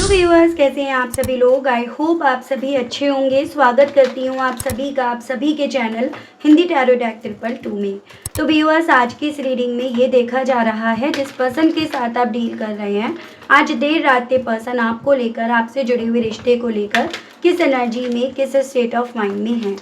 Hello viewers, कैसे हैं आप सभी लोग। आई होप आप सभी अच्छे होंगे। स्वागत करती हूँ आप सभी के चैनल हिंदी टैरो डेक 2 में। तो व्यूअर्स, आज की इस रीडिंग में ये देखा जा रहा है जिस पर्सन के साथ आप डील कर रहे हैं, आज देर रात के पर्सन आपको लेकर, आपसे जुड़े हुए रिश्ते को लेकर किस एनर्जी में, किस स्टेट ऑफ माइंड में है,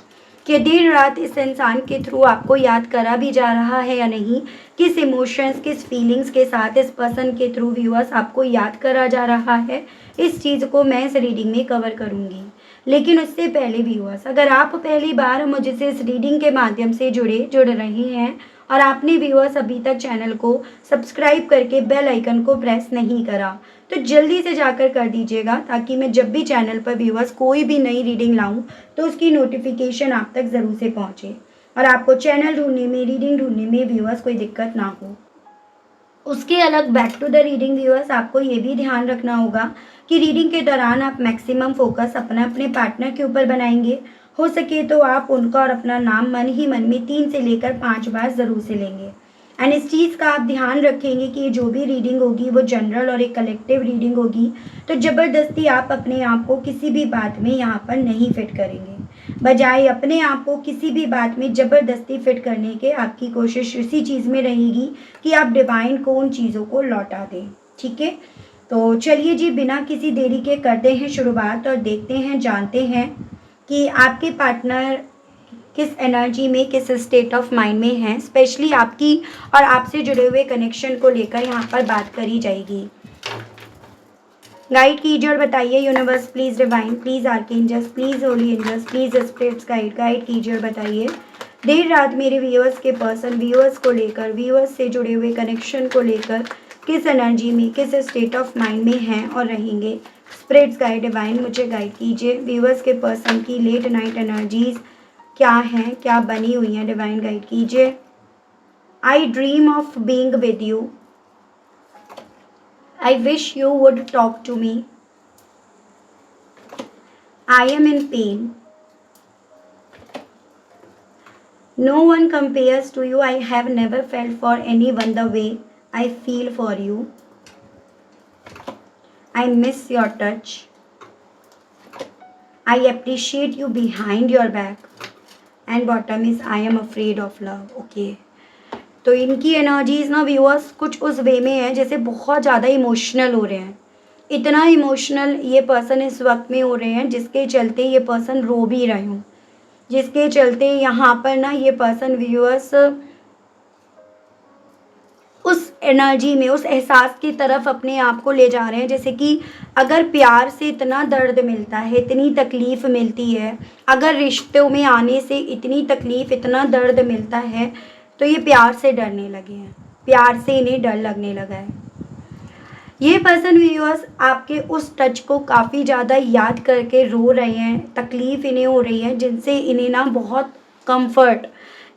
कि देर रात इस इंसान के थ्रू आपको याद करा भी जा रहा है या नहीं, किस इमोशंस, किस फीलिंग्स के साथ इस पर्सन के थ्रू व्यूअर्स आपको याद करा जा रहा है, इस चीज़ को मैं इस रीडिंग में कवर करूंगी। लेकिन उससे पहले व्यूअर्स, अगर आप पहली बार मुझसे इस रीडिंग के माध्यम से जुड़ रहे हैं और आपने व्यूअर्स अभी तक चैनल को सब्सक्राइब करके बेल आइकन को प्रेस नहीं करा, तो जल्दी से जाकर कर दीजिएगा, ताकि मैं जब भी चैनल पर व्यूअर्स कोई भी नई रीडिंग लाऊं तो उसकी नोटिफिकेशन आप तक ज़रूर से पहुंचे और आपको चैनल ढूंढने में, रीडिंग ढूंढने में व्यूअर्स कोई दिक्कत ना हो। उसके अलग back to the reading viewers, आपको ये भी ध्यान रखना होगा कि रीडिंग के दौरान आप मैक्सिमम फोकस अपने पार्टनर के ऊपर बनाएंगे। हो सके तो आप उनका और अपना नाम मन ही मन में 3 से लेकर 5 बार ज़रूर से लेंगे। एंड इस चीज़ का आप ध्यान रखेंगे कि जो भी रीडिंग होगी वो जनरल और एक कलेक्टिव रीडिंग होगी, तो ज़बरदस्ती आप अपने आप को किसी भी बात में यहाँ पर नहीं फिट करेंगे। बजाय अपने आप को किसी भी बात में ज़बरदस्ती फिट करने के, आपकी कोशिश इसी चीज़ में रहेगी कि आप डिवाइन को उन चीज़ों को लौटा दें। ठीक है, तो चलिए जी, बिना किसी देरी के करते हैं शुरुआत और देखते हैं, जानते हैं कि आपके पार्टनर किस एनर्जी में, किस स्टेट ऑफ माइंड में हैं। स्पेशली आपकी और आपसे जुड़े हुए कनेक्शन को लेकर यहाँ पर बात करी जाएगी। गाइड कीजिए और बताइए universe, please divine, please archangels, please holy angels, please spirits guide कीजिए और बताइए देर रात मेरे व्यूअर्स के पर्सन, व्यूअर्स को लेकर, व्यूअर्स से जुड़े हुए कनेक्शन को लेकर किस एनर्जी में, किस स्टेट ऑफ माइंड में हैं और रहेंगे। स्पिरिट्स गाइड डिवाइन मुझे गाइड कीजिए। व्यूअर्स के पर्सन की लेट नाइट एनर्जीज क्या हैं, क्या बनी हुई हैं, डिवाइन गाइड कीजिए। आई dream of being with you. I wish you would talk to me. I am in pain. No one compares to you. I have never felt for anyone the way I feel for you. I miss your touch. I appreciate you behind your back. And bottom is I am afraid of love. Okay. तो इनकी energies ना viewers कुछ उस वे में है जैसे बहुत ज़्यादा इमोशनल हो रहे हैं। इतना इमोशनल ये पर्सन इस वक्त में हो रहे हैं जिसके चलते ये पर्सन रो भी रहे हों, जिसके चलते यहाँ पर ना ये पर्सन व्यूअर्स उस एनर्जी में, उस एहसास की तरफ अपने आप को ले जा रहे हैं, जैसे कि अगर प्यार से इतना दर्द मिलता है, इतनी तकलीफ़ मिलती है, अगर रिश्तों में आने से इतनी तकलीफ़, इतना दर्द मिलता है, तो ये प्यार से डरने लगे हैं, प्यार से इन्हें डर लगने लगा है। ये पर्सन व्यूअर्स आपके उस टच को काफ़ी ज़्यादा याद करके रो रहे हैं, तकलीफ़ इन्हें हो रही है, जिनसे इन्हें ना बहुत कंफर्ट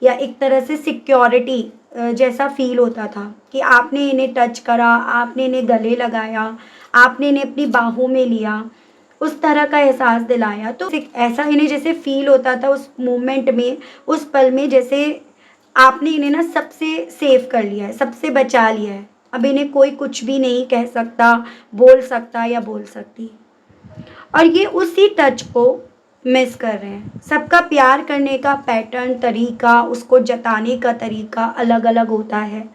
या एक तरह से सिक्योरिटी जैसा फील होता था कि आपने इन्हें टच करा, आपने इन्हें गले लगाया, आपने इन्हें अपनी बाहों में लिया, उस तरह का एहसास दिलाया। तो ऐसा इन्हें जैसे फील होता था उस मोमेंट में, उस पल में, जैसे आपने इन्हें ना सबसे सेव कर लिया है, सबसे बचा लिया है। अब इन्हें कोई कुछ भी नहीं कह सकता, बोल सकता या बोल सकती, और ये उसी टच को मिस कर रहे हैं। सबका प्यार करने का पैटर्न, तरीका, उसको जताने का तरीका अलग अलग होता है,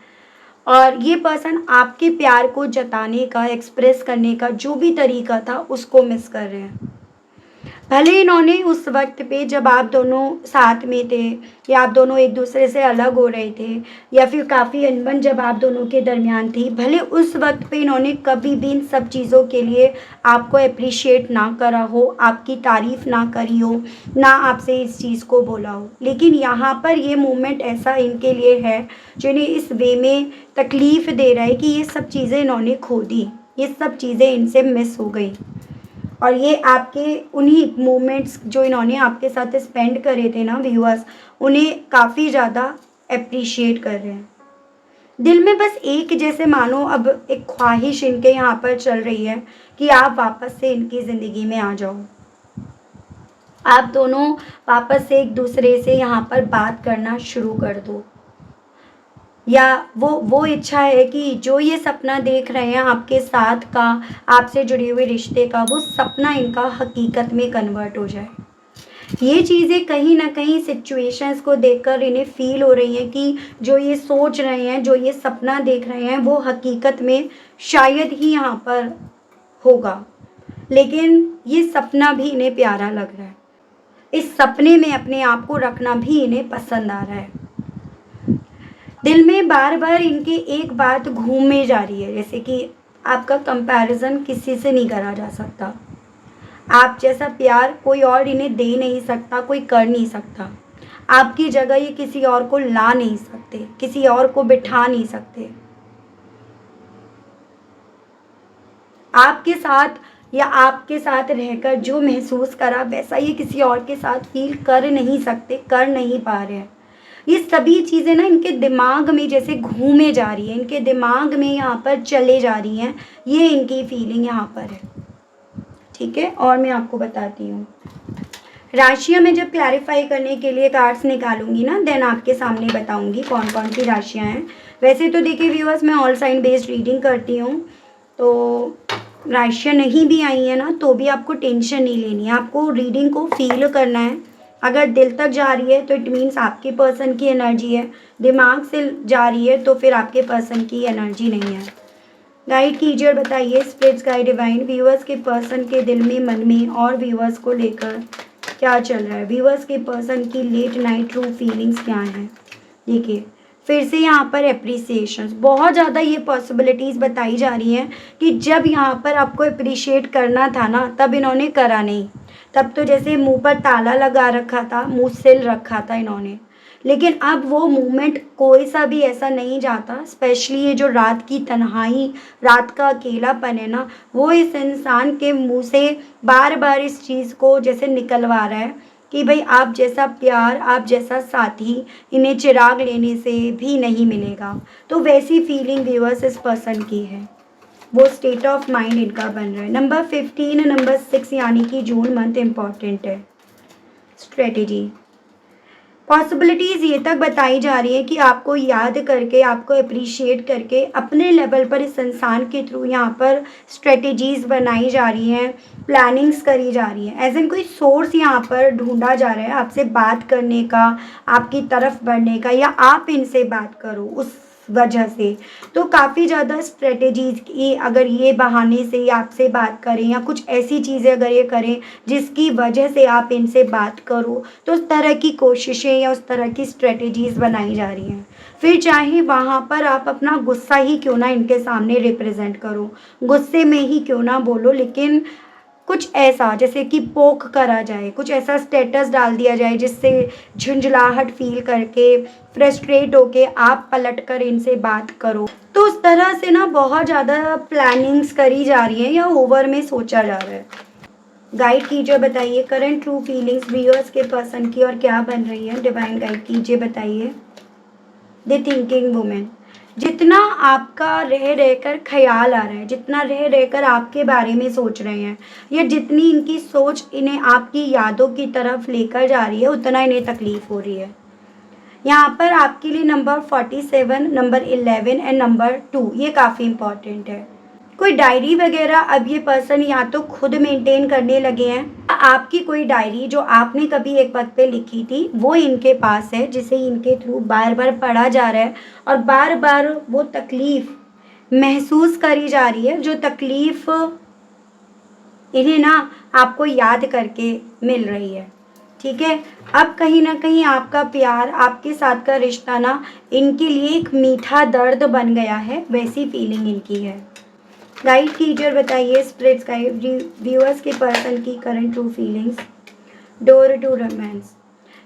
और ये पर्सन आपके प्यार को जताने का, एक्सप्रेस करने का जो भी तरीका था उसको मिस कर रहे हैं। भले इन्होंने उस वक्त पे जब आप दोनों साथ में थे, या आप दोनों एक दूसरे से अलग हो रहे थे, या फिर काफ़ी अनबन जब आप दोनों के दरमियान थी, भले उस वक्त पे इन्होंने कभी भी इन सब चीज़ों के लिए आपको अप्रिशिएट ना करा हो, आपकी तारीफ़ ना करी हो, ना आपसे इस चीज़ को बोला हो, लेकिन यहाँ पर ये मोमेंट ऐसा इनके लिए है जो इन्हें इस वे में तकलीफ़ दे रहा है कि ये सब चीज़ें इन्होंने खो दी, ये सब चीज़ें इनसे मिस हो गई, और ये आपके उन्हीं मोमेंट्स जो इन्होंने आपके साथ स्पेंड करे थे ना व्यूअर्स, उन्हें काफ़ी ज़्यादा अप्रिशिएट कर रहे हैं। दिल में बस एक जैसे मानो अब एक ख्वाहिश इनके यहाँ पर चल रही है कि आप वापस से इनकी ज़िंदगी में आ जाओ, आप दोनों वापस से एक दूसरे से यहाँ पर बात करना शुरू कर दो। या वो इच्छा है कि जो ये सपना देख रहे हैं आपके साथ का, आपसे जुड़े हुए रिश्ते का, वो सपना इनका हकीकत में कन्वर्ट हो जाए। ये चीज़ें कहीं न कहीं सिचुएशंस को देखकर इन्हें फ़ील हो रही हैं कि जो ये सोच रहे हैं, जो ये सपना देख रहे हैं, वो हकीकत में शायद ही यहाँ पर होगा। लेकिन ये सपना भी इन्हें प्यारा लग रहा है। इस सपने में अपने आप को रखना भी इन्हें पसंद आ रहा है। दिल में बार-बार इनके एक बात घूमे जा रही है, जैसे कि आपका कंपैरिज़न किसी से नहीं करा जा सकता। आप जैसा प्यार कोई और इन्हें दे नहीं सकता, कोई कर नहीं सकता। आपकी जगह ये किसी और को ला नहीं सकते, किसी और को बिठा नहीं सकते। आपके साथ या आपके साथ रहकर जो महसूस करा वैसा ये किसी और के साथ फ़ील कर नहीं सकते, कर नहीं पा रहे हैं। ये सभी चीज़ें ना इनके दिमाग में जैसे घूमे जा रही हैं, इनके दिमाग में यहाँ पर चले जा रही हैं। ये इनकी फीलिंग यहाँ पर है। ठीक है, और मैं आपको बताती हूँ। राशियाँ मैं जब क्लैरिफाई करने के लिए कार्ड्स निकालूंगी ना, देन आपके सामने बताऊंगी कौन कौन सी राशियाँ हैं। वैसे तो देखिए व्यूअर्स, मैं ऑल साइन बेस्ड रीडिंग करती हूँ, तो राशियाँ नहीं भी आई हैं ना तो भी आपको टेंशन नहीं लेनी है। आपको रीडिंग को फील करना है। अगर दिल तक जा रही है तो इट मीन्स आपके पर्सन की एनर्जी है। दिमाग से जा रही है तो फिर आपके पर्सन की एनर्जी नहीं है। गाइड कीजिए और बताइए स्पिरिट्स गाइड डिवाइन, व्यूअर्स के पर्सन के दिल में, मन में और व्यूअर्स को लेकर क्या चल रहा है। व्यूअर्स के पर्सन की लेट नाइट ट्रू फीलिंग्स क्या हैं। देखिए फिर से यहाँ पर एप्रिसिएशन, बहुत ज़्यादा ये पॉसिबिलिटीज़ बताई जा रही हैं कि जब यहाँ पर आपको अप्रिशिएट करना था ना, तब इन्होंने करा नहीं। तब तो जैसे मुंह पर ताला लगा रखा था, मुंह सिल रखा था इन्होंने। लेकिन अब वो मोमेंट कोई सा भी ऐसा नहीं जाता। स्पेशली ये जो रात की तन्हाई, रात का अकेलापन है ना, वो इस इंसान के मुंह से बार बार इस चीज़ को जैसे निकलवा रहा है कि भाई आप जैसा प्यार, आप जैसा साथी इन्हें चिराग लेने से भी नहीं मिलेगा। तो वैसी फीलिंग व्यूअर्स इस पर्सन की है, वो स्टेट ऑफ माइंड इनका बन रहा है। नंबर 15, नंबर 6 यानी कि जून मंथ इम्पॉर्टेंट है। स्ट्रेटेजी पॉसिबिलिटीज़ ये तक बताई जा रही है कि आपको याद करके, आपको अप्रिशिएट करके अपने लेवल पर इस इंसान के थ्रू यहाँ पर स्ट्रेटेजीज़ बनाई जा रही हैं, प्लानिंग्स करी जा रही हैं। एज इन कोई सोर्स यहाँ पर ढूंढा जा रहा है आपसे बात करने का, आपकी तरफ बढ़ने का, या आप इनसे बात करो उस वजह से। तो काफ़ी ज़्यादा स्ट्रेटेजीज़ की, अगर ये बहाने से आपसे बात करें या कुछ ऐसी चीज़ें अगर ये करें जिसकी वजह से आप इनसे बात करो, तो उस तरह की कोशिशें या उस तरह की स्ट्रेटेजीज़ बनाई जा रही हैं। फिर चाहे वहाँ पर आप अपना गुस्सा ही क्यों ना इनके सामने रिप्रेजेंट करो, गुस्से में ही क्यों ना बोलो, लेकिन कुछ ऐसा जैसे कि पोक करा जाए, कुछ ऐसा स्टेटस डाल दिया जाए जिससे झुंझलाहट फील करके, फ्रस्ट्रेट होके आप पलट कर इनसे बात करो। तो उस तरह से ना बहुत ज़्यादा प्लानिंग्स करी जा रही हैं या ओवर में सोचा जा रहा है। गाइड कीजिए, बताइए करंट ट्रू फीलिंग्स व्यूअर्स के पर्सन की और क्या बन रही है। डिवाइन गाइड कीजिए, बताइए। द थिंकिंग वुमेन, जितना आपका रह रहकर ख्याल आ रहा है, जितना रह रहकर आपके बारे में सोच रहे हैं, या जितनी इनकी सोच इन्हें आपकी यादों की तरफ लेकर जा रही है, उतना इन्हें तकलीफ हो रही है। यहाँ पर आपके लिए नंबर 47, नंबर 11 एंड नंबर 2 ये काफ़ी इंपॉर्टेंट है। कोई डायरी वगैरह अब ये पर्सन या तो खुद मेंटेन करने लगे हैं, आपकी कोई डायरी जो आपने कभी एक वक्त पे लिखी थी वो इनके पास है, जिसे इनके थ्रू बार बार पढ़ा जा रहा है और बार बार वो तकलीफ़ महसूस करी जा रही है, जो तकलीफ़ इन्हें ना आपको याद करके मिल रही है। ठीक है, अब कहीं ना कहीं आपका प्यार, आपके साथ का रिश्ता ना इनके लिए एक मीठा दर्द बन गया है, वैसी फीलिंग इनकी है। गाइड कीजिए और बताइए स्पिरिट्स गाइड व्यूअर्स के पर्सन की current true feelings. Door to romance,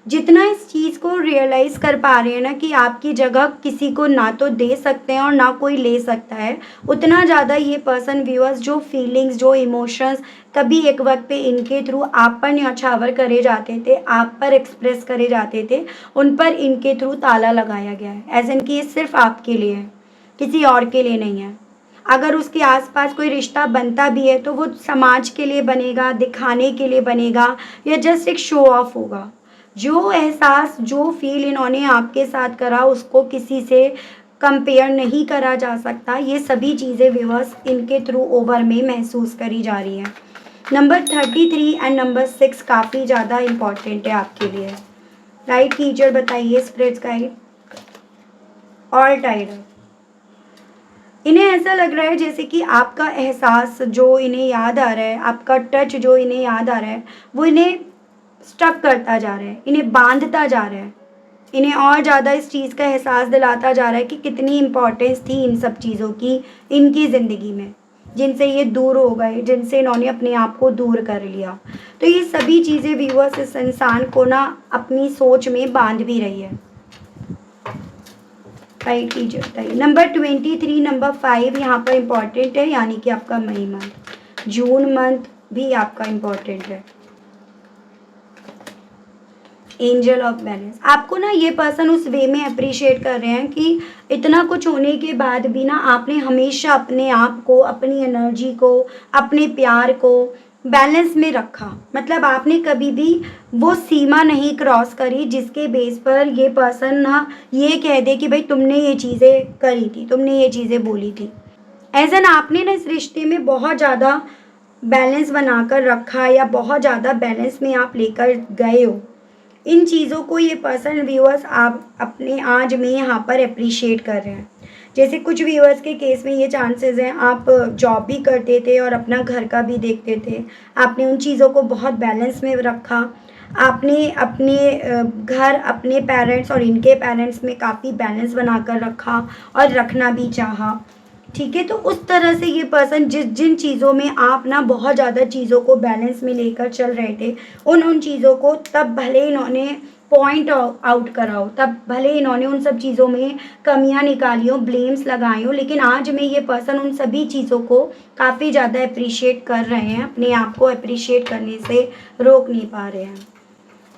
जितना इस चीज़ को रियलाइज़ कर पा रहे हैं ना कि आपकी जगह किसी को ना तो दे सकते हैं और ना कोई ले सकता है, उतना ज़्यादा ये पर्सन व्यूअर्स जो फीलिंग्स, जो इमोशंस कभी एक वक्त पे इनके थ्रू आप पर न्यौछावर करे जाते थे, आप पर एक्सप्रेस करे जाते थे, उन पर इनके थ्रू ताला लगाया गया है। एज इन कि ये सिर्फ आपके लिए है, किसी और के लिए नहीं है। अगर उसके आसपास कोई रिश्ता बनता भी है तो वो समाज के लिए बनेगा, दिखाने के लिए बनेगा, या जस्ट एक शो ऑफ होगा। जो एहसास, जो फील इन्होंने आपके साथ करा उसको किसी से कंपेयर नहीं करा जा सकता। ये सभी चीज़ें व्यूअर्स इनके थ्रू ओवर में महसूस करी जा रही हैं। नंबर 33 एंड नंबर 6 काफ़ी ज़्यादा इम्पॉर्टेंट है आपके लिए। राइट टीचर बताइए स्पिरिट्स गाइड। ऑल टाइड, इन्हें ऐसा लग रहा है जैसे कि आपका एहसास जो इन्हें याद आ रहा है, आपका टच जो इन्हें याद आ रहा है, वो इन्हें स्टक करता जा रहा है, इन्हें बांधता जा रहा है, इन्हें और ज़्यादा इस चीज़ का एहसास दिलाता जा रहा है कि कितनी इम्पोर्टेंस थी इन सब चीज़ों की इनकी ज़िंदगी में, जिनसे ये दूर हो गए, जिनसे इन्होंने अपने आप को दूर कर लिया। तो ये सभी चीज़ें व्यूअर्स इस इंसान को ना अपनी सोच में बांध भी रही है। राइट टीचर बताइए। नंबर 23 नंबर 5 यहाँ पर इम्पॉर्टेंट है, यानी कि आपका मई मंथ, जून मंथ भी आपका इम्पॉर्टेंट है। एंजल ऑफ बैलेंस, आपको ना ये पर्सन उस वे में अप्रिशिएट कर रहे हैं कि इतना कुछ होने के बाद भी ना आपने हमेशा अपने आप को, अपनी एनर्जी को, अपने प्यार को बैलेंस में रखा। मतलब आपने कभी भी वो सीमा नहीं क्रॉस करी जिसके बेस पर ये पर्सन ना ये कह दे कि भाई तुमने ये चीज़ें करी थी, तुमने ये चीज़ें बोली थी। एज एन आपने ना इस रिश्ते में बहुत ज़्यादा बैलेंस बनाकर रखा, या बहुत ज़्यादा बैलेंस में आप लेकर गए हो। इन चीज़ों को ये पर्सन व्यूअर्स आप अपने आज में यहाँ पर अप्रिशिएट कर रहे हैं। जैसे कुछ व्यूअर्स के केस में ये चांसेस हैं, आप जॉब भी करते थे और अपना घर का भी देखते थे, आपने उन चीज़ों को बहुत बैलेंस में रखा, आपने अपने घर, अपने पेरेंट्स और इनके पेरेंट्स में काफ़ी बैलेंस बनाकर रखा और रखना भी चाहा। ठीक है, तो उस तरह से ये पर्सन जिन चीज़ों में आप ना बहुत ज़्यादा चीज़ों को बैलेंस में लेकर चल रहे थे, उन चीज़ों को तब भले इन्होंने पॉइंट आउट करा हो, तब भले इन्होंने उन सब चीज़ों में कमियां निकाली हो, ब्लेम्स लगाए हो, लेकिन आज में ये पर्सन उन सभी चीज़ों को काफ़ी ज़्यादा अप्रिशिएट कर रहे हैं, अपने आप को अप्रिशिएट करने से रोक नहीं पा रहे हैं।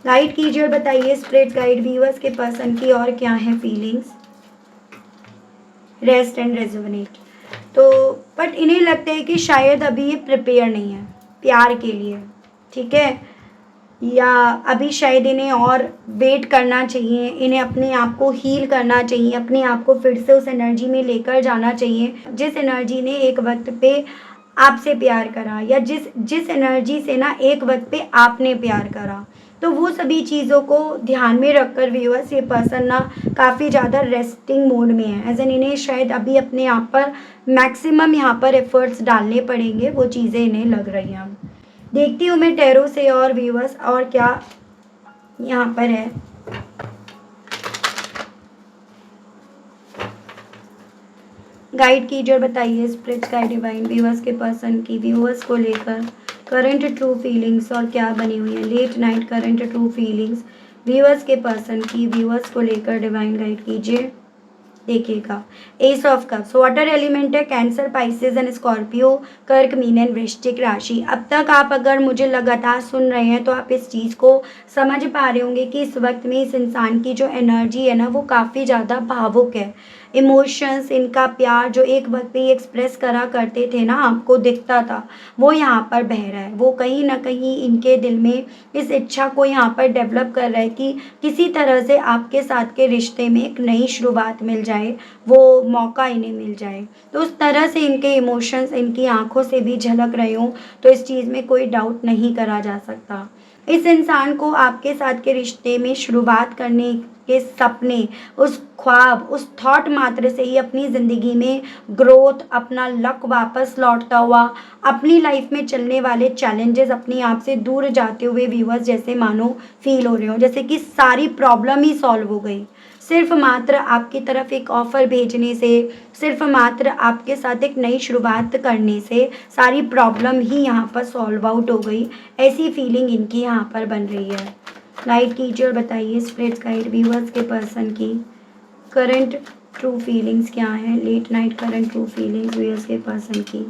गाइड कीजिए, बताइए स्पिरिट गाइड व्यूअर्स के पर्सन की और क्या है फीलिंग्स। रेस्ट एंड रेजुवनेट, तो बट इन्हें लगता है कि शायद अभी ये प्रिपेयर नहीं है प्यार के लिए। ठीक है, या अभी शायद इन्हें और वेट करना चाहिए, इन्हें अपने आप को हील करना चाहिए, अपने आप को फिर से उस एनर्जी में लेकर जाना चाहिए जिस एनर्जी ने एक वक्त पे आपसे प्यार करा, या जिस एनर्जी से ना एक वक्त पे आपने प्यार करा। तो वो सभी चीज़ों को ध्यान में रखकर व्यूअर्स ये पर्सन ना काफ़ी ज़्यादा रेस्टिंग मोड में है। एज एन इन्हें शायद अभी अपने आप पर मैक्सिमम यहाँ पर एफर्ट्स डालने पड़ेंगे, वो चीज़ें इन्हें लग रही हैं। देखती हूँ मैं टैरो से और व्यूअर्स और क्या यहाँ पर है। गाइड कीजिए और बताइए स्पिरिट गाइड डिवाइन व्यूअर्स के पर्सन की व्यूअर्स को लेकर करंट ट्रू फीलिंग्स और क्या बनी हुई है। Late night current true feelings viewers के पर्सन की व्यूअर्स को लेकर डिवाइन गाइड कीजिए। देखिएगा ace of cups, water element है, कैंसर, पाइसेस एंड स्कॉर्पियो, कर्क, मीन एंड वृश्चिक राशि। अब तक आप अगर मुझे लगातार सुन रहे हैं तो आप इस चीज़ को समझ पा रहे होंगे कि इस वक्त में इस इंसान की जो एनर्जी है ना वो काफ़ी ज़्यादा भावुक है। इमोशंस, इनका प्यार जो एक वक्त पे एक्सप्रेस करा करते थे ना, आपको दिखता था, वो यहाँ पर बह रहा है। वो कहीं ना कहीं इनके दिल में इस इच्छा को यहाँ पर डेवलप कर रहा है कि किसी तरह से आपके साथ के रिश्ते में एक नई शुरुआत मिल जाए, वो मौका इन्हें मिल जाए। तो उस तरह से इनके इमोशंस इनकी आंखों से भी झलक रहे हों, तो इस चीज़ में कोई डाउट नहीं करा जा सकता। इस इंसान को आपके साथ के रिश्ते में शुरुआत करने के सपने, उस ख्वाब, उस थॉट मात्र से ही अपनी ज़िंदगी में ग्रोथ, अपना लक वापस लौटता हुआ, अपनी लाइफ में चलने वाले चैलेंजेस अपने आप से दूर जाते हुए व्यूअर्स जैसे मानो फील हो रहे हो, जैसे कि सारी प्रॉब्लम ही सॉल्व हो गई। सिर्फ मात्र आपकी तरफ एक ऑफ़र भेजने से, सिर्फ मात्र आपके साथ एक नई शुरुआत करने से सारी प्रॉब्लम ही यहाँ पर सॉल्व आउट हो गई, ऐसी फीलिंग इनकी यहाँ पर बन रही है। गाइड कीजिए और बताइए स्पिरिट गाइड व्यूअर्स के पर्सन की करंट ट्रू फीलिंग्स क्या है। Late night current true feelings viewers के पर्सन की।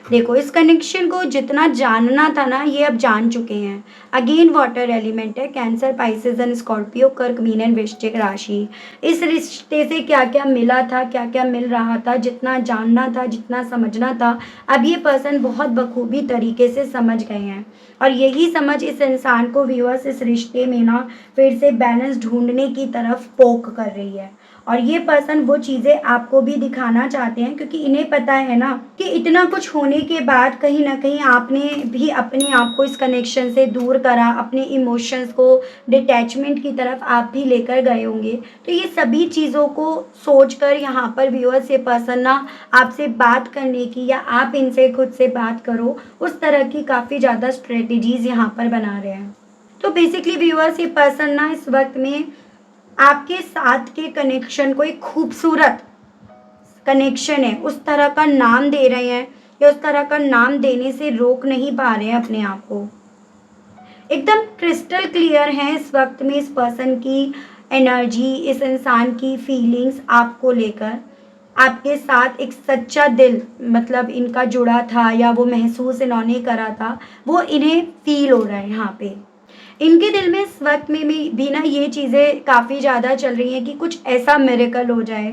देखो, इस कनेक्शन को जितना जानना था ना ये अब जान चुके हैं। अगेन वाटर एलिमेंट है, कैंसर, पाइसेस एंड स्कॉर्पियो, कर्क, मीन एंड वृश्चिक राशि। इस रिश्ते से क्या क्या मिला था, क्या क्या मिल रहा था, जितना जानना था, जितना समझना था, अब ये पर्सन बहुत बखूबी तरीके से समझ गए हैं। और यही समझ इस इंसान को व्यूअर्स इस रिश्ते में ना फिर से बैलेंस ढूंढने की तरफ पोक कर रही है। और ये पर्सन वो चीज़ें आपको भी दिखाना चाहते हैं, क्योंकि इन्हें पता है ना कि इतना कुछ होने के बाद कहीं न कहीं आपने भी अपने आप को इस कनेक्शन से दूर करा, अपने इमोशंस को डिटैचमेंट की तरफ आप भी लेकर गए होंगे। तो ये सभी चीज़ों को सोचकर यहाँ पर व्यूअर्स ये पर्सन ना आपसे बात करने की, या आप इनसे खुद से बात करो, उस तरह की काफ़ी ज़्यादा स्ट्रेटजीज़ यहाँ पर बना रहे हैं। तो बेसिकली व्यूअर्स ये पर्सन ना इस वक्त में आपके साथ के कनेक्शन को एक खूबसूरत कनेक्शन है उस तरह का नाम दे रहे हैं, या उस तरह का नाम देने से रोक नहीं पा रहे हैं अपने आप को। एकदम क्रिस्टल क्लियर है इस वक्त में इस पर्सन की एनर्जी, इस इंसान की फीलिंग्स आपको लेकर। आपके साथ एक सच्चा दिल मतलब इनका जुड़ा था, या वो महसूस इन्होंने करा था, वो इन्हें फील हो रहा है यहाँ पे। इनके दिल में इस वक्त में भी ना ये चीज़ें काफ़ी ज़्यादा चल रही हैं कि कुछ ऐसा मिरेकल हो जाए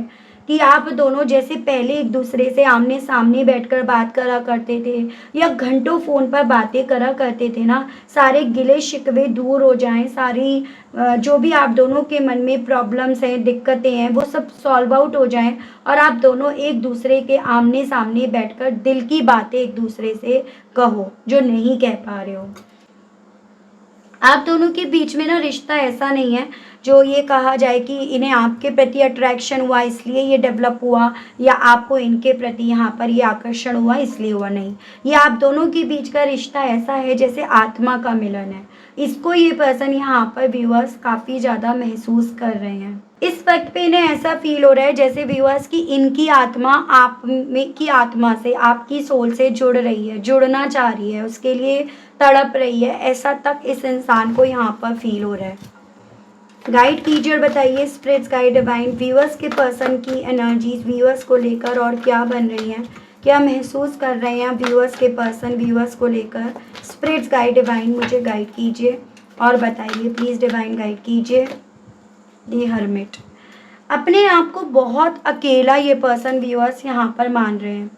कि आप दोनों जैसे पहले एक दूसरे से आमने सामने बैठकर बात करा करते थे, या घंटों फ़ोन पर बातें करा करते थे ना, सारे गिले शिकवे दूर हो जाएं, सारी जो भी आप दोनों के मन में प्रॉब्लम्स हैं, दिक्कतें हैं, वो सब सॉल्व आउट हो जाएं, और आप दोनों एक दूसरे के आमने सामने बैठकर दिल की बातें एक दूसरे से कहो जो नहीं कह पा रहे हो। आप दोनों के बीच में ना रिश्ता ऐसा नहीं है जो ये कहा जाए कि इन्हें आपके प्रति अट्रैक्शन हुआ इसलिए ये डेवलप हुआ, या आपको इनके प्रति यहाँ पर ये आकर्षण हुआ इसलिए हुआ। नहीं, ये आप दोनों के बीच का रिश्ता ऐसा है जैसे आत्मा का मिलन है। इसको ये पर्सन यहाँ पर व्यूअर्स काफ़ी ज़्यादा महसूस कर रहे हैं। इस वक्त पे इन्हें ऐसा फील हो रहा है जैसे व्यूअर्स की इनकी आत्मा आप में की आत्मा से, आपकी सोल से जुड़ रही है, जुड़ना चाह रही है, उसके लिए तड़प रही है, ऐसा तक इस इंसान को यहाँ पर फील हो रहा है। गाइड कीजिए और बताइए स्पिरिट्स गाइड डिवाइन व्यूअर्स के पर्सन की एनर्जीज व्यूअर्स को लेकर और क्या बन रही हैं, क्या महसूस कर रहे हैं व्यूअर्स के पर्सन व्यूअर्स को लेकर। स्पिरिट्स गाइड डिवाइन मुझे गाइड कीजिए और बताइए प्लीज़, डिवाइन गाइड कीजिए। दी हर्मिट, अपने आप को बहुत अकेला ये पर्सन व्यूअर्स यहाँ पर मान रहे हैं,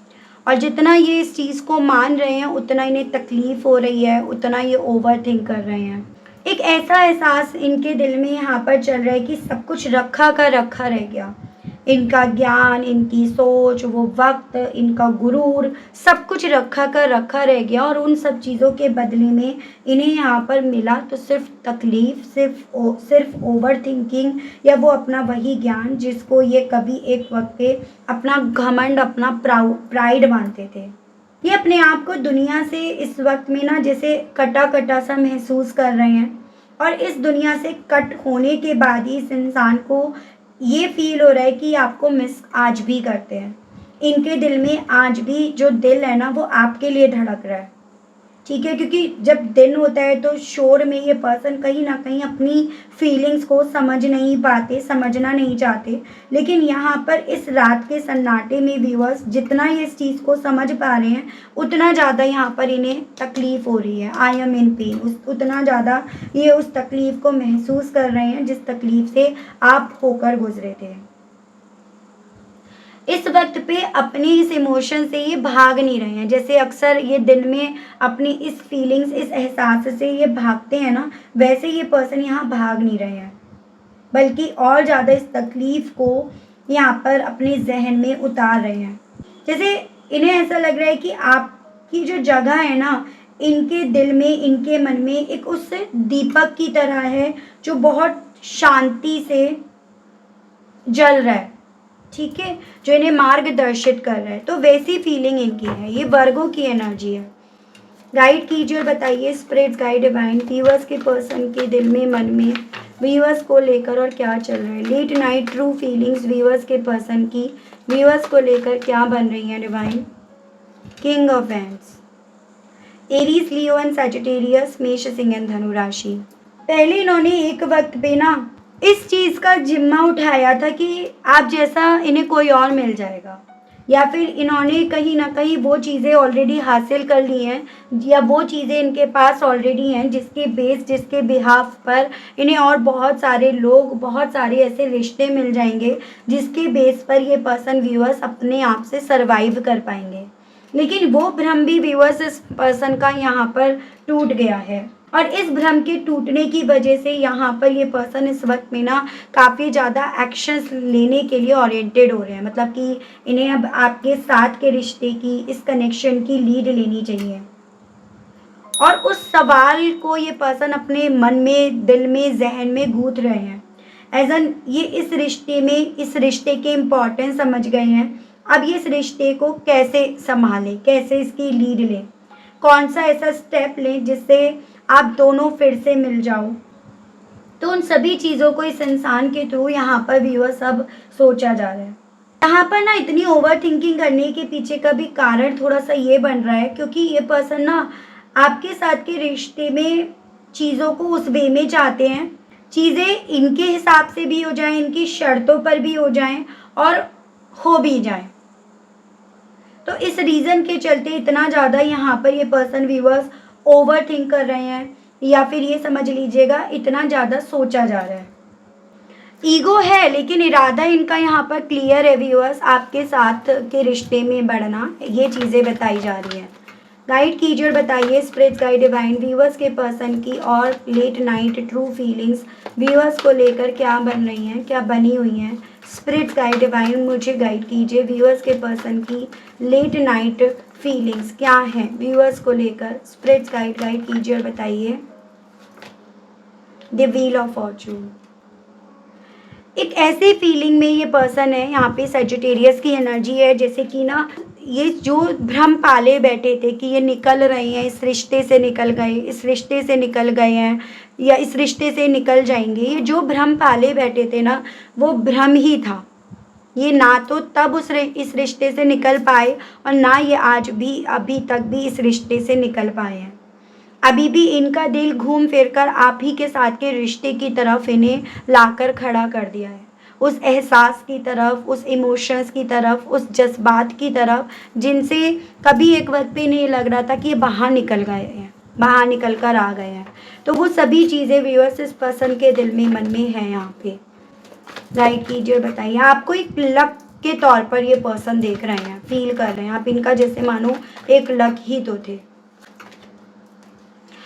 और जितना ये इस चीज़ को मान रहे हैं उतना इन्हें तकलीफ़ हो रही है, उतना ये ओवर थिंक कर रहे हैं। एक ऐसा एहसास इनके दिल में यहाँ पर चल रहा है कि सब कुछ रखा का रखा रह गया। इनका ज्ञान, इनकी सोच, वो वक्त, इनका गुरूर, सब कुछ रखा का रखा रह गया, और उन सब चीज़ों के बदले में इन्हें यहाँ पर मिला तो सिर्फ तकलीफ़, सिर्फ ओवर थिंकिंग, या वो अपना वही ज्ञान जिसको ये कभी एक वक्त पे अपना घमंड, अपना प्राइड मानते थे। ये अपने आप को दुनिया से इस वक्त में ना जैसे कटा कटा सा महसूस कर रहे हैं, और इस दुनिया से कट होने के बाद ही इस इंसान को ये फील हो रहा है कि आपको मिस आज भी करते हैं। इनके दिल में आज भी जो दिल है ना वो आपके लिए धड़क रहा है, ठीक है, क्योंकि जब दिन होता है तो शोर में ये पर्सन कहीं ना कहीं अपनी फीलिंग्स को समझ नहीं पाते, समझना नहीं चाहते, लेकिन यहाँ पर इस रात के सन्नाटे में व्यूअर्स जितना ये इस चीज़ को समझ पा रहे हैं उतना ज़्यादा यहाँ पर इन्हें तकलीफ़ हो रही है। आई एम इन पेन, उतना ज़्यादा ये उस तकलीफ़ को महसूस कर रहे हैं जिस तकलीफ़ से आप होकर गुजरे थे। इस वक्त पे अपने इस इमोशन से ये भाग नहीं रहे हैं, जैसे अक्सर ये दिन में अपनी इस फीलिंग्स, इस एहसास से ये भागते हैं ना, वैसे ये पर्सन यहाँ भाग नहीं रहे हैं, बल्कि और ज़्यादा इस तकलीफ़ को यहाँ पर अपने जहन में उतार रहे हैं। जैसे इन्हें ऐसा लग रहा है कि आपकी जो जगह है ना इनके दिल में, इनके मन में एक उस दीपक की तरह है जो बहुत शांति से जल रहा है, ठीक है, जो इन्हें मार्गदर्शित कर रहा है। तो वैसी फीलिंग इनकी है, ये वर्गों की एनर्जी है। गाइड कीजिए और बताइए स्पिरिट्स गाइड डिवाइन व्यूअर्स के पर्सन के दिल में, मन में व्यूअर्स को लेकर और क्या चल रहा है। Late night true feelings viewers के पर्सन की व्यूअर्स को लेकर क्या बन रही हैं divine. King of wands, Aries, Leo and Sagittarius, मेष, सिंह एंड धनु राशि। पहले इन्होंने एक वक्त पे ना इस चीज़ का जिम्मा उठाया था कि आप जैसा इन्हें कोई और मिल जाएगा, या फिर इन्होंने कहीं ना कहीं वो चीज़ें ऑलरेडी हासिल कर ली हैं, या वो चीज़ें इनके पास ऑलरेडी हैं जिसके बिहाफ पर इन्हें और बहुत सारे लोग, बहुत सारे ऐसे रिश्ते मिल जाएंगे जिसके बेस पर ये पर्सन व्यूअर्स अपने आप से सर्वाइव कर पाएंगे। लेकिन वो भ्रम भी व्यूअर्स इस पर्सन का यहाँ पर टूट गया है, और इस भ्रम के टूटने की वजह से यहाँ पर ये पर्सन इस वक्त में ना काफ़ी ज़्यादा एक्शंस लेने के लिए ओरिएंटेड हो रहे हैं। मतलब कि इन्हें अब आपके साथ के रिश्ते की, इस कनेक्शन की लीड लेनी चाहिए, और उस सवाल को ये पर्सन अपने मन में, दिल में, जहन में गूंथ रहे हैं। एज एन ये इस रिश्ते में, इस रिश्ते के इम्पोर्टेंस समझ गए हैं। अब ये इस रिश्ते को कैसे संभालें, कैसे इसकी लीड लें, कौन सा ऐसा स्टेप लें जिससे आप दोनों फिर से मिल जाओ। तो उन सभी चीज़ों को इस इंसान के थ्रू यहाँ पर व्यूअर सब सोचा जा रहा है। यहाँ पर ना इतनी ओवर थिंकिंग करने के पीछे का भी कारण थोड़ा सा ये बन रहा है, क्योंकि ये पर्सन ना आपके साथ के रिश्ते में चीज़ों को उस वे में चाहते हैं, चीज़ें इनके हिसाब से भी हो जाएं, इनकी शर्तों पर भी हो जाएं और हो भी जाएं। तो इस रीज़न के चलते इतना ज़्यादा यहाँ पर ये पर्सन व्यूअर्स ओवर थिंक कर रहे हैं, या फिर ये समझ लीजिएगा इतना ज़्यादा सोचा जा रहा है। ईगो है, लेकिन इरादा इनका यहाँ पर क्लियर है व्यूअर्स, आपके साथ के रिश्ते में बढ़ना, ये चीज़ें बताई जा रही हैं। गाइड कीजिए और बताइए स्पिरिट्स गाइड डिवाइन व्यूअर्स के पर्सन की और late night true feelings viewers को लेकर क्या बन रही हैं, क्या बनी हुई हैं। स्पिरिट्स गाइड डिवाइन मुझे गाइड कीजिए व्यूअर्स के पर्सन की लेट नाइट फीलिंग्स क्या हैं व्यूअर्स को लेकर। स्पिरिट्स गाइड कीजिए और बताइए। द व्हील ऑफ फॉर्चून, एक ऐसी फीलिंग में ये पर्सन है, यहाँ पे सजिटेरियस की एनर्जी है, जैसे कि ना ये जो भ्रम पाले बैठे थे कि ये निकल रहे हैं, इस रिश्ते से निकल गए, इस रिश्ते से निकल गए हैं या इस रिश्ते से निकल जाएंगे, ये जो भ्रम पाले बैठे थे ना, वो भ्रम ही था। ये ना तो तब इस रिश्ते से निकल पाए, और ना ये आज भी अभी तक भी इस रिश्ते से निकल पाए हैं। अभी भी इनका दिल घूम फिर कर आप ही के साथ के रिश्ते की तरफ इन्हें लाकर खड़ा कर दिया है, उस एहसास की तरफ, उस इमोशंस की तरफ, उस जज्बात की तरफ जिनसे कभी एक वक्त पे इन्हें लग रहा था कि ये बाहर निकल गए हैं, बाहर निकल कर आ गए हैं। तो वो सभी चीज़ें व्यूअर्स इस पर्सन के दिल में, मन में है। यहाँ पे गाइड कीजिए और बताइए। आपको एक लक के तौर पर ये पर्सन देख रहे हैं, फील कर रहे हैं, आप इनका जैसे मानो एक लक ही तो थे।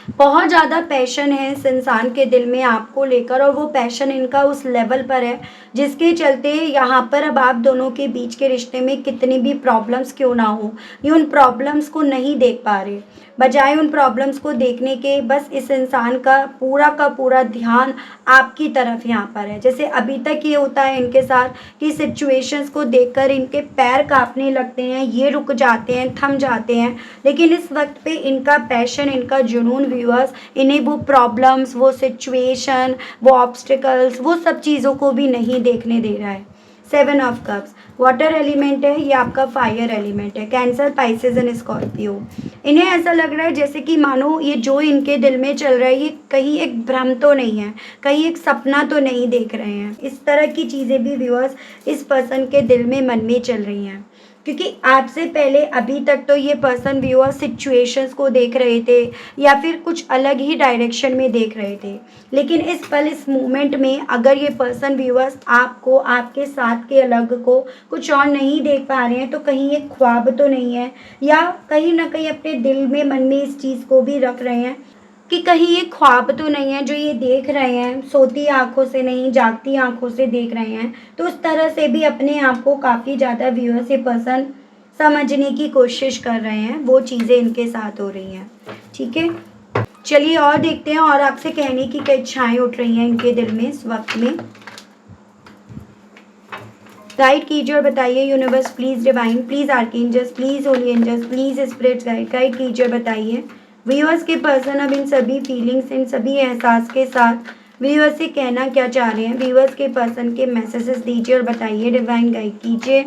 बहुत ज़्यादा पैशन है इस इंसान के दिल में आपको लेकर, और वो पैशन इनका उस लेवल पर है जिसके चलते यहाँ पर अब आप दोनों के बीच के रिश्ते में कितनी भी प्रॉब्लम्स क्यों ना हो, ये उन प्रॉब्लम्स को नहीं देख पा रहे। बजाय उन प्रॉब्लम्स को देखने के बस इस इंसान का पूरा ध्यान आपकी तरफ यहाँ पर है। जैसे अभी तक ये होता है इनके साथ कि सिचुएशंस को देखकर इनके पैर कांपने लगते हैं, ये रुक जाते हैं, थम जाते हैं, लेकिन इस वक्त पे इनका पैशन, इनका जुनून व्यूअर्स इन्हें वो प्रॉब्लम्स, वो सिचुएशन, वो ऑब्स्टिकल्स, वो सब चीज़ों को भी नहीं देखने दे रहा है। 7 ऑफ कप्स वाटर एलिमेंट है, ये आपका फायर एलिमेंट है। कैंसर, पाइसेस एंड स्कॉर्पियो, इन्हें ऐसा लग रहा है जैसे कि मानो ये जो इनके दिल में चल रहा है ये कहीं एक भ्रम तो नहीं है, कहीं एक सपना तो नहीं देख रहे हैं। इस तरह की चीज़ें भी व्यूअर्स इस पर्सन के दिल में, मन में चल रही हैं, क्योंकि आज से पहले अभी तक तो ये पर्सन व्यूअर्स सिचुएशंस को देख रहे थे या फिर कुछ अलग ही डायरेक्शन में देख रहे थे, लेकिन इस पल, इस मोमेंट में अगर ये पर्सन व्यूअर्स आपको, आपके साथ के अलग को कुछ और नहीं देख पा रहे हैं, तो कहीं एक ख्वाब तो नहीं है, या कहीं ना कहीं अपने दिल में, मन में इस चीज़ को भी रख रहे हैं कि कहीं ये ख्वाब तो नहीं है जो ये देख रहे हैं, सोती आंखों से नहीं, जागती आंखों से देख रहे हैं। तो उस तरह से भी अपने आप को काफ़ी ज़्यादा व्यूअर्स ये पर्सन समझने की कोशिश कर रहे हैं, वो चीज़ें इनके साथ हो रही हैं। ठीक है, चलिए और देखते हैं और आपसे कहने की क्या इच्छाएं उठ रही हैं इनके दिल में इस वक्त में। गाइड कीजिए और बताइए universe, please divine, please archangels, please holy angels, please spirits guide कीजिए और बताइए व्यूअर्स के पर्सन अब इन सभी फीलिंग्स, इन सभी एहसास के साथ व्यूअर्स से कहना क्या चाह रहे हैं। व्यूअर्स के पर्सन के मैसेजेस दीजिए और बताइए, डिवाइन गाइड कीजिए।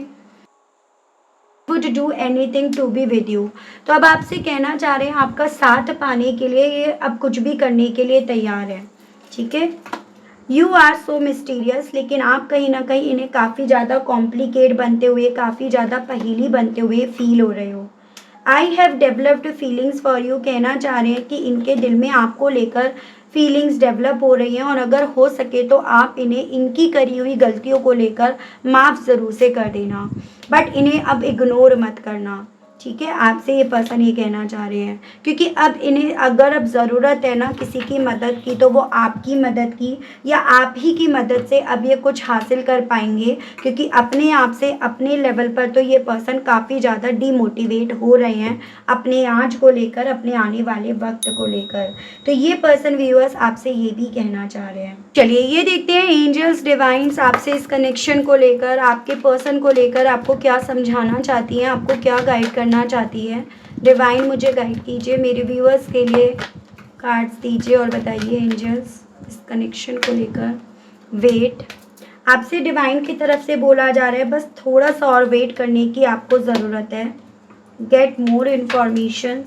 Would do anything to be with you, तो अब आपसे कहना चाह रहे हैं आपका साथ पाने के लिए ये अब कुछ भी करने के लिए तैयार है। ठीक है, यू आर सो मिस्टीरियस, लेकिन आप कहीं ना कहीं इन्हें काफ़ी ज़्यादा कॉम्प्लिकेट बनते हुए, काफ़ी ज़्यादा पहेली बनते हुए फील हो रहे हो। I have developed feelings for you, कहना चाह रहे हैं कि इनके दिल में आपको लेकर फीलिंग्स डेवलप हो रही हैं, और अगर हो सके तो आप इन्हें इनकी करी हुई गलतियों को लेकर माफ़ ज़रूर से कर देना, बट इन्हें अब इग्नोर मत करना। ठीक है, आपसे ये पर्सन ये कहना चाह रहे हैं, क्योंकि अब इन्हें अगर अब ज़रूरत है ना किसी की मदद की, तो वो आपकी मदद की या आप ही की मदद से अब ये कुछ हासिल कर पाएंगे, क्योंकि अपने आप से अपने लेवल पर तो ये पर्सन काफ़ी ज़्यादा डीमोटिवेट हो रहे हैं अपने आज को लेकर, अपने आने वाले वक्त को लेकर। तो ये पर्सन व्यूअर्स आपसे ये भी कहना चाह रहे हैं। चलिए ये देखते हैं एंजल्स डिवाइन्स आपसे इस कनेक्शन को लेकर, आपके पर्सन को लेकर आपको क्या समझाना चाहती हैं, आपको क्या गाइड करना चाहती है। डिवाइन मुझे गाइड कीजिए, मेरे व्यूअर्स के लिए कार्ड्स दीजिए और बताइए एंजल्स इस कनेक्शन को लेकर। वेट, आपसे डिवाइन की तरफ से बोला जा रहा है बस थोड़ा सा और वेट करने की आपको ज़रूरत है। Get more information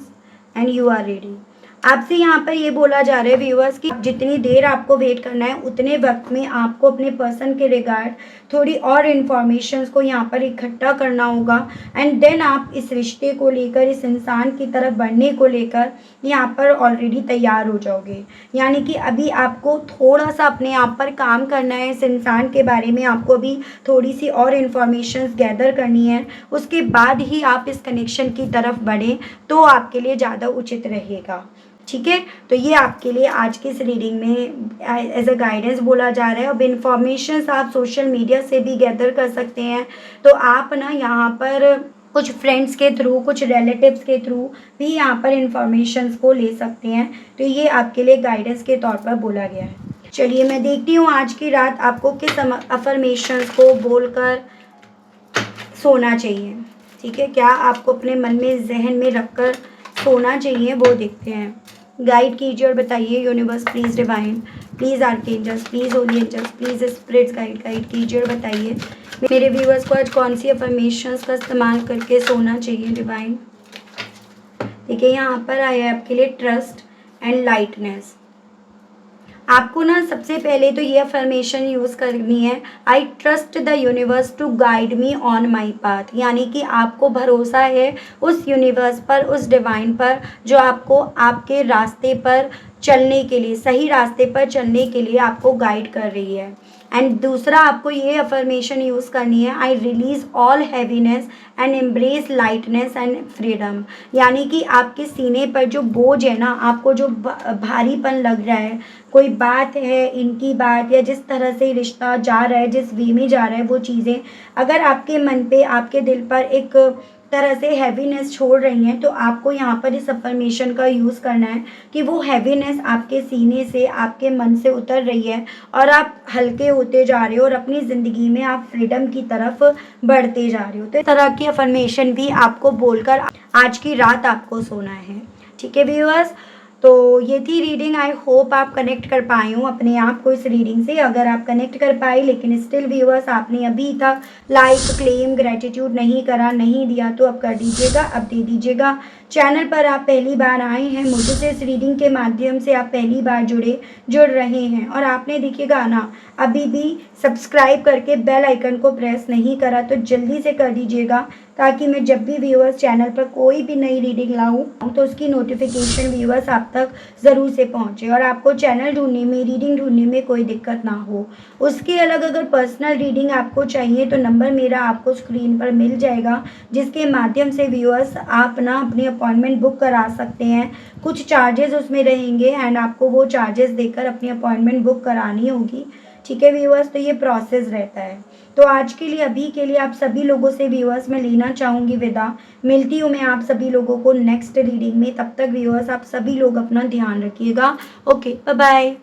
and you are ready. आपसे यहाँ पर ये बोला जा रहा है व्यूअर्स कि जितनी देर आपको वेट करना है उतने वक्त में आपको अपने पर्सन के रिगार्ड थोड़ी और इन्फॉर्मेशंस को यहाँ पर इकट्ठा करना होगा, एंड देन आप इस रिश्ते को लेकर, इस इंसान की तरफ बढ़ने को लेकर यहाँ पर ऑलरेडी तैयार हो जाओगे। यानी कि अभी आपको थोड़ा सा अपने आप पर काम करना है, इस इंसान के बारे में आपको अभी थोड़ी सी और इन्फॉर्मेशंस गैदर करनी है, उसके बाद ही आप इस कनेक्शन की तरफ बढ़ें तो आपके लिए ज़्यादा उचित रहेगा। ठीक है, तो ये आपके लिए आज की इस रीडिंग में एज अ गाइडेंस बोला जा रहा है। अब इन्फॉर्मेशन आप सोशल मीडिया से भी गैदर कर सकते हैं, तो आप ना यहाँ पर कुछ फ्रेंड्स के थ्रू, कुछ रिलेटिव्स के थ्रू भी यहाँ पर इंफॉर्मेशंस को ले सकते हैं। तो ये आपके लिए गाइडेंस के तौर पर बोला गया है। चलिए मैं देखती हूँ आज की रात आपको किस अफर्मेशंस को बोलकर सोना चाहिए। ठीक है, क्या आपको अपने मन में, जहन में रखकर सोना चाहिए, वो देखते हैं। गाइड कीजिए और बताइए universe please, divine please, archangels please, holy angels please, spirits guide कीजिए और बताइए मेरे व्यूवर्स को आज कौन सी अफर्मेशंस का इस्तेमाल करके सोना चाहिए। डिवाइन देखिए यहाँ पर आया है आपके लिए ट्रस्ट एंड लाइटनेस। आपको ना सबसे पहले तो ये अफर्मेशन यूज़ करनी है, I trust the universe to guide me on my path. यानी कि आपको भरोसा है उस यूनिवर्स पर, उस डिवाइन पर, जो आपको आपके रास्ते पर चलने के लिए, सही रास्ते पर चलने के लिए आपको गाइड कर रही है। एंड दूसरा आपको ये अफर्मेशन यूज़ करनी है, I release all heaviness and embrace lightness and freedom. यानी कि आपके सीने पर जो बोझ है ना, आपको जो भारीपन लग रहा है, कोई बात है, इनकी बात, या जिस तरह से रिश्ता जा रहा है, जिस वे में जा रहा है, वो चीज़ें अगर आपके मन पे, आपके दिल पर एक तरह से हैवीनेस छोड़ रही हैं, तो आपको यहाँ पर इस अफर्मेशन का यूज़ करना है कि वो हैवीनेस आपके सीने से, आपके मन से उतर रही है और आप हल्के होते जा रहे हो और अपनी ज़िंदगी में आप फ्रीडम की तरफ बढ़ते जा रहे हो। तो इस तरह की अफर्मेशन भी आपको बोलकर आज की रात आपको सोना है। ठीक है व्यूअर्स, तो ये थी रीडिंग। आई होप आप कनेक्ट कर पाए हो अपने आप को इस रीडिंग से। अगर आप कनेक्ट कर पाए लेकिन स्टिल व्यूअर्स आपने अभी तक लाइक, क्लेम, ग्रेटिट्यूड नहीं करा, नहीं दिया, तो अब कर दीजिएगा, अब दे दीजिएगा। चैनल पर आप पहली बार आए हैं, मुझसे इस रीडिंग के माध्यम से आप पहली बार जुड़ रहे हैं और आपने देखिएगा ना अभी भी सब्सक्राइब करके बेल आइकन को प्रेस नहीं करा, तो जल्दी से कर दीजिएगा ताकि मैं जब भी व्यूअर्स चैनल पर कोई भी नई रीडिंग लाऊं तो उसकी नोटिफिकेशन व्यूअर्स आप तक ज़रूर से पहुंचे और आपको चैनल ढूंढने में, रीडिंग ढूंढने में कोई दिक्कत ना हो। उसके अलग अगर पर्सनल रीडिंग आपको चाहिए तो नंबर मेरा आपको स्क्रीन पर मिल जाएगा, जिसके माध्यम से व्यूअर्स आप ना अपनी अपॉइंटमेंट बुक करा सकते हैं। कुछ चार्जेस उसमें रहेंगे एंड आपको वो चार्जेस देकर अपनी अपॉइंटमेंट बुक करानी होगी। ठीक है व्यूअर्स, तो ये प्रोसेस रहता है। तो आज के लिए, अभी के लिए आप सभी लोगों से व्यूअर्स मैं लेना चाहूँगी विदा। मिलती हूँ मैं आप सभी लोगों को नेक्स्ट रीडिंग में। तब तक व्यूअर्स आप सभी लोग अपना ध्यान रखिएगा। Okay, bye bye.